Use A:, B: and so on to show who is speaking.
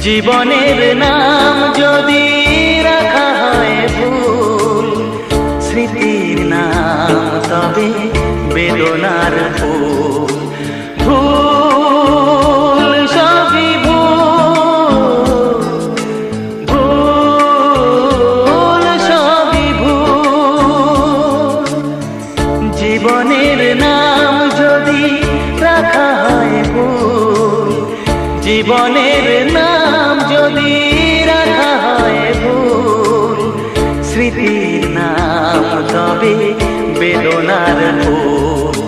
A: জীবনের নাম যদি রাখা হয় ভুল, স্মৃতির নাম তবে বেদনার ফুল। ভুল সবই ভুল, ভুল সবই ভুল। জীবনের নাম যদি রাখা হয় ভুল, জীবনের নাম যদি রাখা হয় ভুল, স্মৃতির নাম তবে বেদনার ফুল।